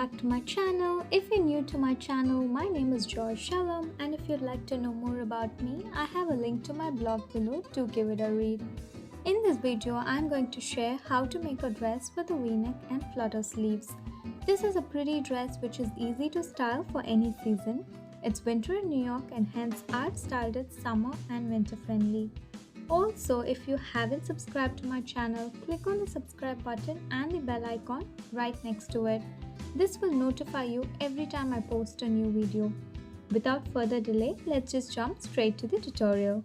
back to my channel. If you're new to my channel, my name is Joy Shalom, and if you'd like to know more about me, I have a link to my blog below. Do give it a read. In this video, I'm going to share how to make a dress with a V-neck and flutter sleeves. This is a pretty dress which is easy to style for any season. It's winter in New York and hence I've styled it summer and winter friendly. Also, if you haven't subscribed to my channel, click on the subscribe button and the bell icon right next to it. This will notify you every time I post a new video. Without further delay, let's just jump straight to the tutorial.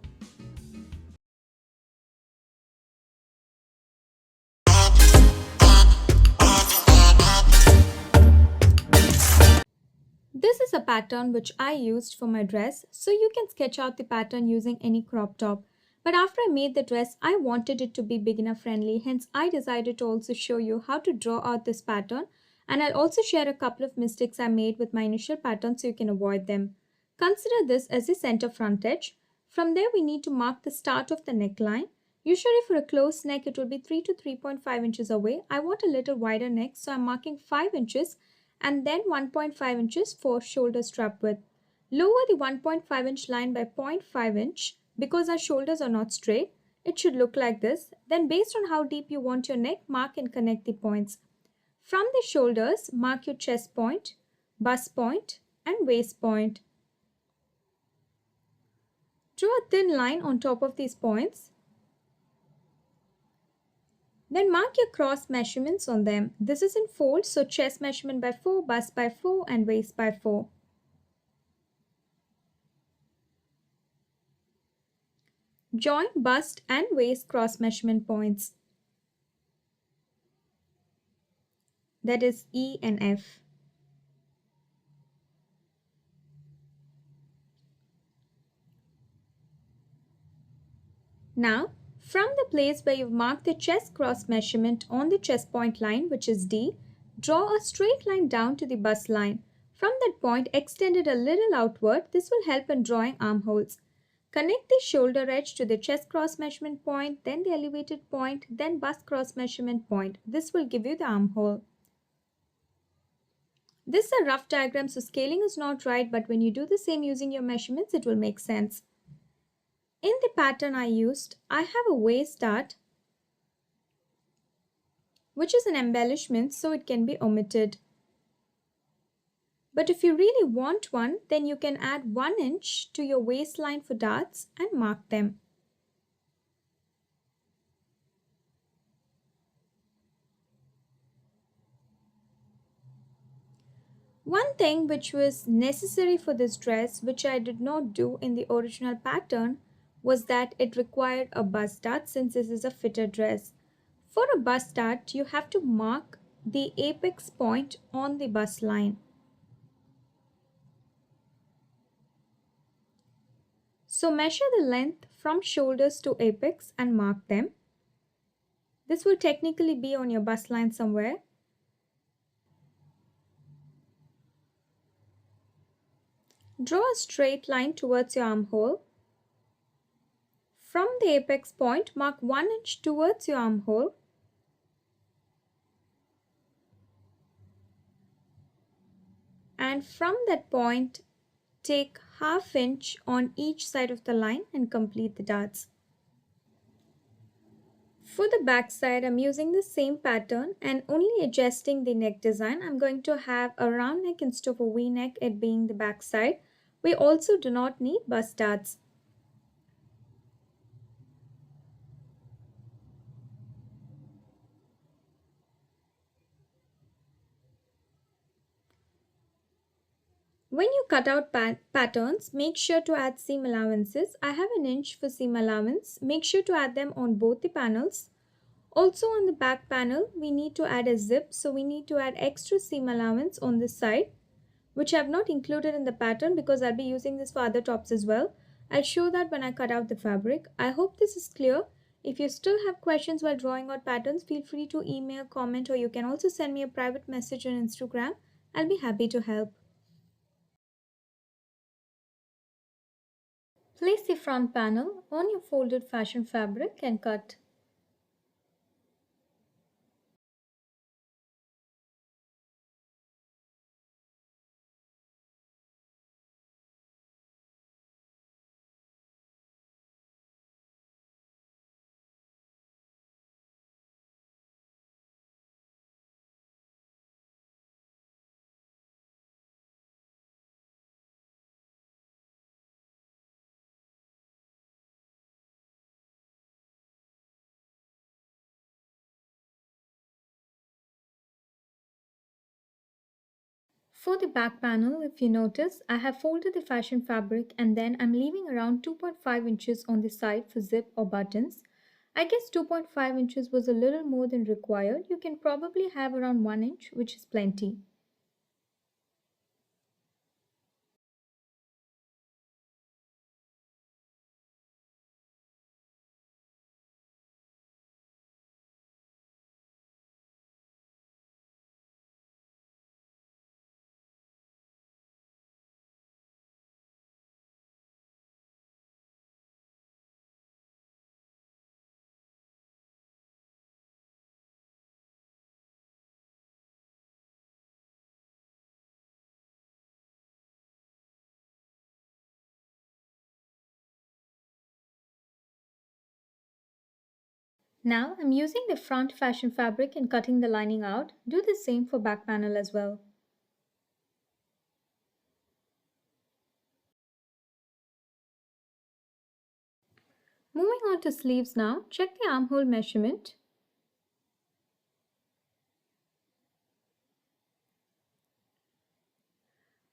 This is a pattern which I used for my dress, so you can sketch out the pattern using any crop top. But after I made the dress, I wanted it to be beginner friendly, hence I decided to also show you how to draw out this pattern, and I'll also share a couple of mistakes I made with my initial pattern so you can avoid them. Consider this as the center front edge. From there we need to mark the start of the neckline. Usually for a closed neck it will be 3 to 3.5 inches away. I want a little wider neck, so I'm marking 5 inches and then 1.5 inches for shoulder strap width. Lower the 1.5 inch line by 0.5 inch because our shoulders are not straight. It should look like this. Then based on how deep you want your neck, mark and connect the points. From the shoulders, mark your chest point, bust point and waist point. Draw a thin line on top of these points. Then mark your cross measurements on them. This is in folds, so chest measurement by 4, bust by 4 and waist by 4. Join bust and waist cross measurement points. That is E and F. Now, from the place where you've marked the chest cross measurement on the chest point line, which is D, draw a straight line down to the bust line. From that point, extend it a little outward. This will help in drawing armholes. Connect the shoulder edge to the chest cross measurement point, then the elevated point, then bust cross measurement point. This will give you the armhole. This is a rough diagram, so scaling is not right, but when you do the same using your measurements, it will make sense. In the pattern I used, I have a waist dart, which is an embellishment, so it can be omitted. But if you really want one, then you can add 1 inch to your waistline for darts and mark them. One thing which was necessary for this dress, which I did not do in the original pattern, was that it required a bust dart since this is a fitted dress. For a bust dart, you have to mark the apex point on the bust line. So measure the length from shoulders to apex and mark them. This will technically be on your bust line somewhere. Draw a straight line towards your armhole. From the apex point, mark 1 inch towards your armhole. And from that point, take ½ inch on each side of the line and complete the darts. For the back side, I'm using the same pattern and only adjusting the neck design. I'm going to have a round neck instead of a V-neck, it being the back side. We also do not need bust darts. When you cut out patterns, make sure to add seam allowances. I have an inch for seam allowance. Make sure to add them on both the panels. Also on the back panel, we need to add a zip, so we need to add extra seam allowance on this side, which I have not included in the pattern because I'll be using this for other tops as well. I'll show that when I cut out the fabric. I hope this is clear. If you still have questions while drawing out patterns, feel free to email, comment, or you can also send me a private message on Instagram. I'll be happy to help. Place the front panel on your folded fashion fabric and cut. For the back panel, if you notice, I have folded the fashion fabric and then I'm leaving around 2.5 inches on the side for zip or buttons. I guess 2.5 inches was a little more than required. You can probably have around 1 inch, which is plenty. Now I'm using the front fashion fabric and cutting the lining out. Do the same for back panel as well. Moving on to sleeves now, check the armhole measurement.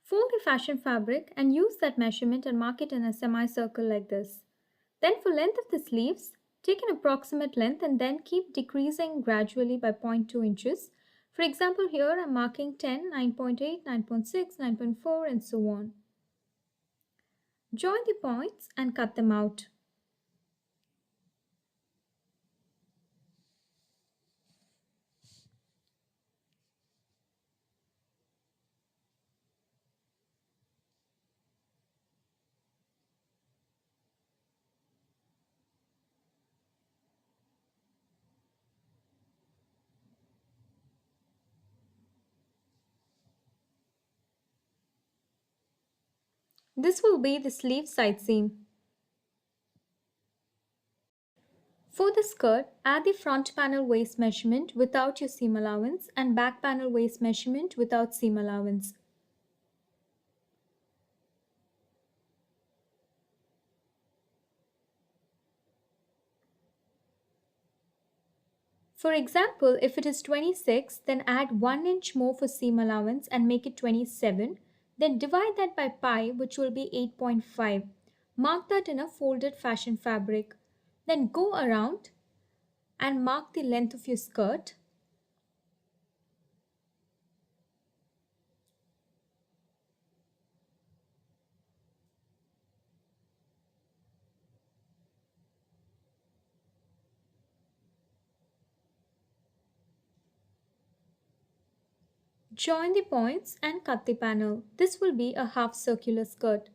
Fold the fashion fabric and use that measurement and mark it in a semicircle like this. Then for length of the sleeves, take an approximate length and then keep decreasing gradually by zero point 0.2 inches. For example, here I'm marking 10, 9.8, 9.6, 9.4 and so on. Join the points and cut them out. This will be the sleeve side seam. For the skirt, add the front panel waist measurement without your seam allowance and back panel waist measurement without seam allowance. For example, if it is 26, then add 1 inch more for seam allowance and make it 27. Then divide that by pi, which will be 8.5. Mark that in a folded fashion fabric. Then go around and mark the length of your skirt. Join the points and cut the panel. This will be a half circular skirt.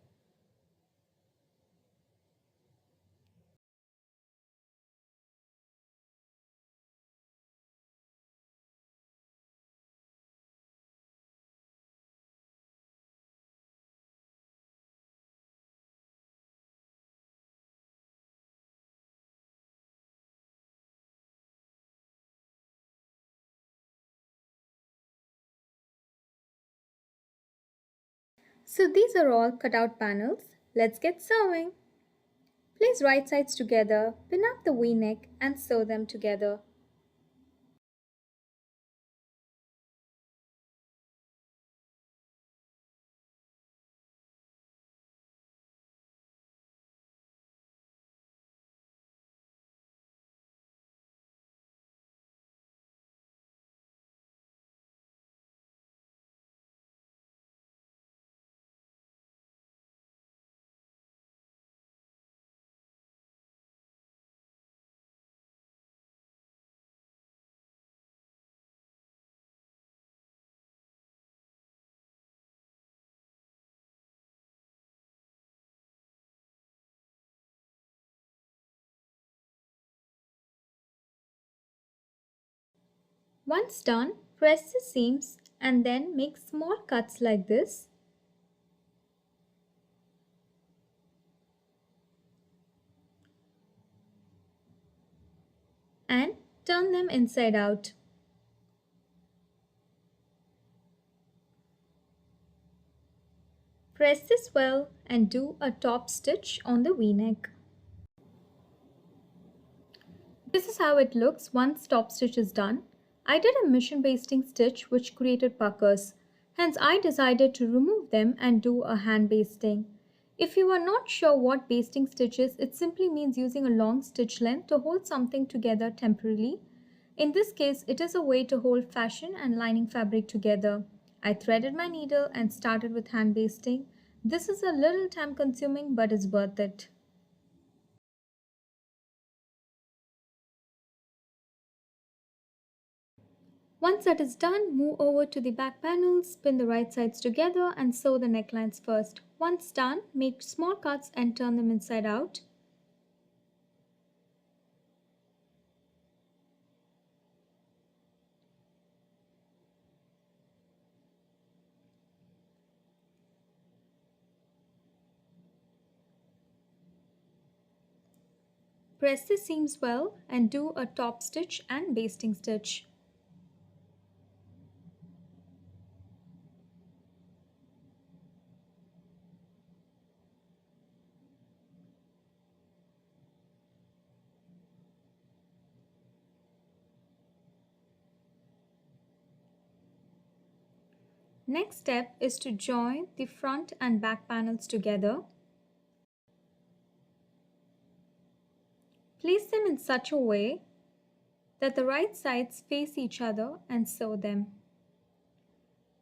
So these are all cutout panels. Let's get sewing. Place right sides together, pin up the V-neck and sew them together. Once done, press the seams and then make small cuts like this. And turn them inside out. Press this well and do a top stitch on the V-neck. This is how it looks once top stitch is done. I did a mission basting stitch which created puckers. Hence, I decided to remove them and do a hand basting. If you are not sure what basting stitch is, it simply means using a long stitch length to hold something together temporarily. In this case, it is a way to hold fashion and lining fabric together. I threaded my needle and started with hand basting. This is a little time consuming but is worth it. Once that is done, move over to the back panel, spin the right sides together and sew the necklines first. Once done, make small cuts and turn them inside out. Press the seams well and do a top stitch and basting stitch. Next step is to join the front and back panels together. Place them in such a way that the right sides face each other and sew them.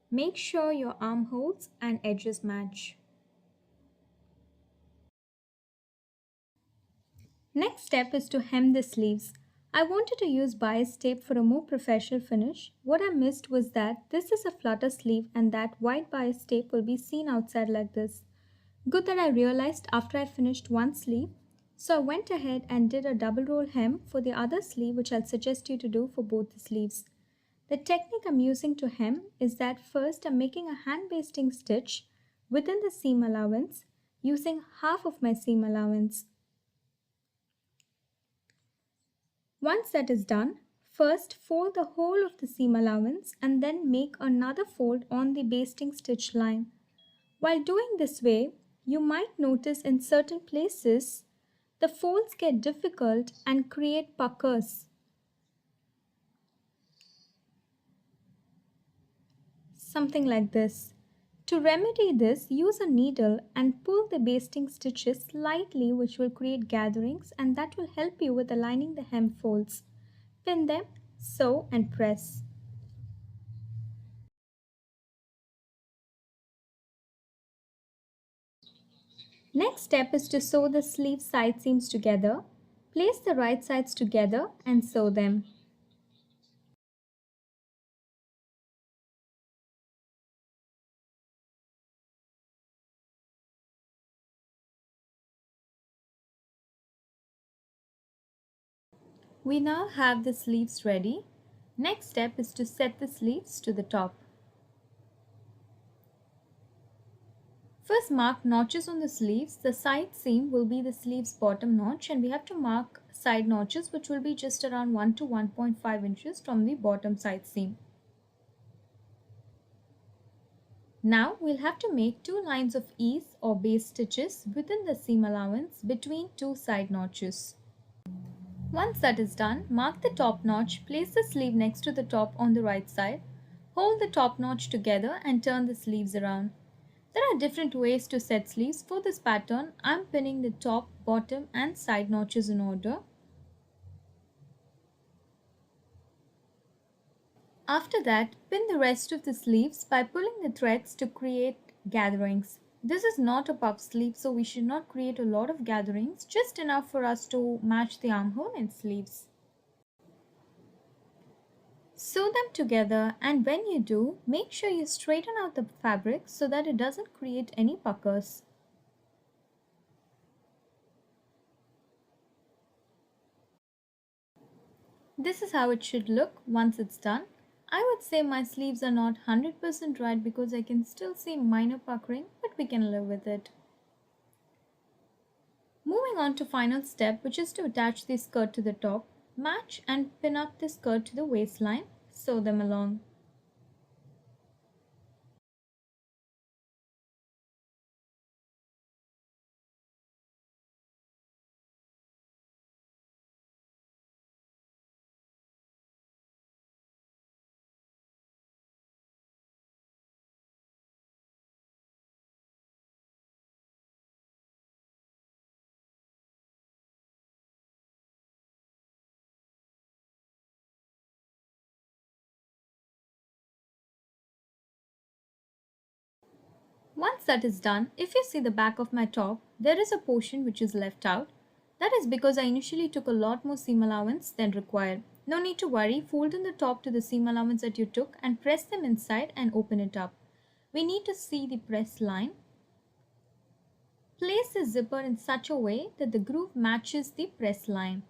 Make sure your armholes and edges match. Next step is to hem the sleeves. I wanted to use bias tape for a more professional finish. What I missed was that this is a flutter sleeve and that white bias tape will be seen outside like this. Good that I realized after I finished one sleeve. So I went ahead and did a double roll hem for the other sleeve, which I'll suggest you to do for both the sleeves. The technique I'm using to hem is that first I'm making a hand basting stitch within the seam allowance using half of my seam allowance. Once that is done, first fold the whole of the seam allowance and then make another fold on the basting stitch line. While doing this way, you might notice in certain places the folds get difficult and create puckers. Something like this. To remedy this, use a needle and pull the basting stitches slightly, which will create gatherings, and that will help you with aligning the hem folds. Pin them, sew and press. Next step is to sew the sleeve side seams together. Place the right sides together and sew them. We now have the sleeves ready. Next step is to set the sleeves to the top. First, mark notches on the sleeves. The side seam will be the sleeve's bottom notch, and we have to mark side notches, which will be just around 1 to 1.5 inches from the bottom side seam. Now we'll have to make two lines of ease or base stitches within the seam allowance between two side notches. Once that is done, mark the top notch, place the sleeve next to the top on the right side, hold the top notch together and turn the sleeves around. There are different ways to set sleeves. For this pattern, I'm pinning the top, bottom and side notches in order. After that, pin the rest of the sleeves by pulling the threads to create gatherings. This is not a puff sleeve, so we should not create a lot of gatherings, just enough for us to match the armhole and sleeves. Sew them together, and when you do, make sure you straighten out the fabric so that it doesn't create any puckers. This is how it should look once it's done. I would say my sleeves are not 100% right because I can still see minor puckering, but we can live with it. Moving on to final step, which is to attach the skirt to the top. Match and pin up the skirt to the waistline. Sew them along. Once that is done, if you see the back of my top, there is a portion which is left out. That is because I initially took a lot more seam allowance than required. No need to worry, fold in the top to the seam allowance that you took and press them inside and open it up. We need to see the press line. Place the zipper in such a way that the groove matches the press line.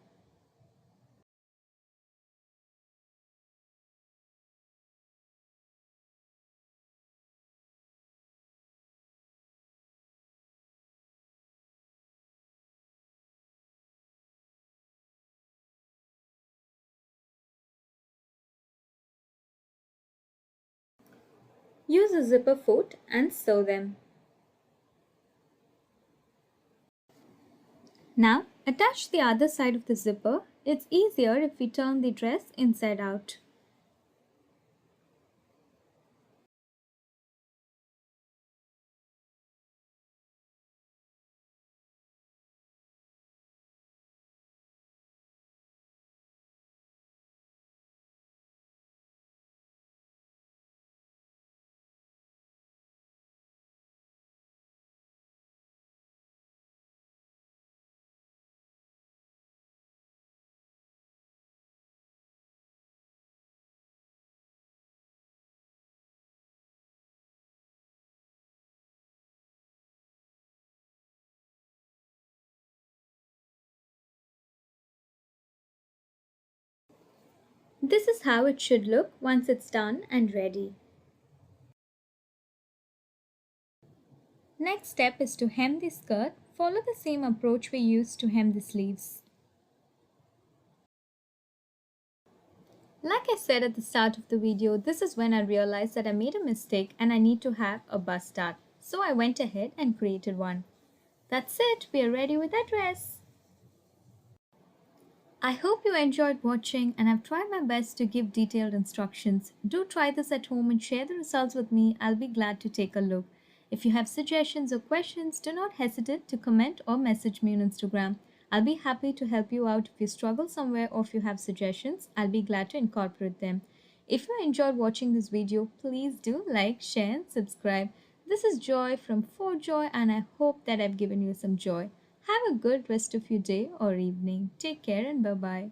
Use a zipper foot and sew them. Now, attach the other side of the zipper. It's easier if we turn the dress inside out. This is how it should look once it's done and ready. Next step is to hem the skirt. Follow the same approach we used to hem the sleeves. Like I said at the start of the video, this is when I realized that I made a mistake and I need to have a bust dart. So I went ahead and created one. That's it, we are ready with our dress. I hope you enjoyed watching and I've tried my best to give detailed instructions. Do try this at home and share the results with me. I'll be glad to take a look. If you have suggestions or questions, do not hesitate to comment or message me on Instagram. I'll be happy to help you out if you struggle somewhere or if you have suggestions. I'll be glad to incorporate them. If you enjoyed watching this video, please do like, share and subscribe. This is Joy from For Joy and I hope that I've given you some joy. Have a good rest of your day or evening. Take care and bye bye.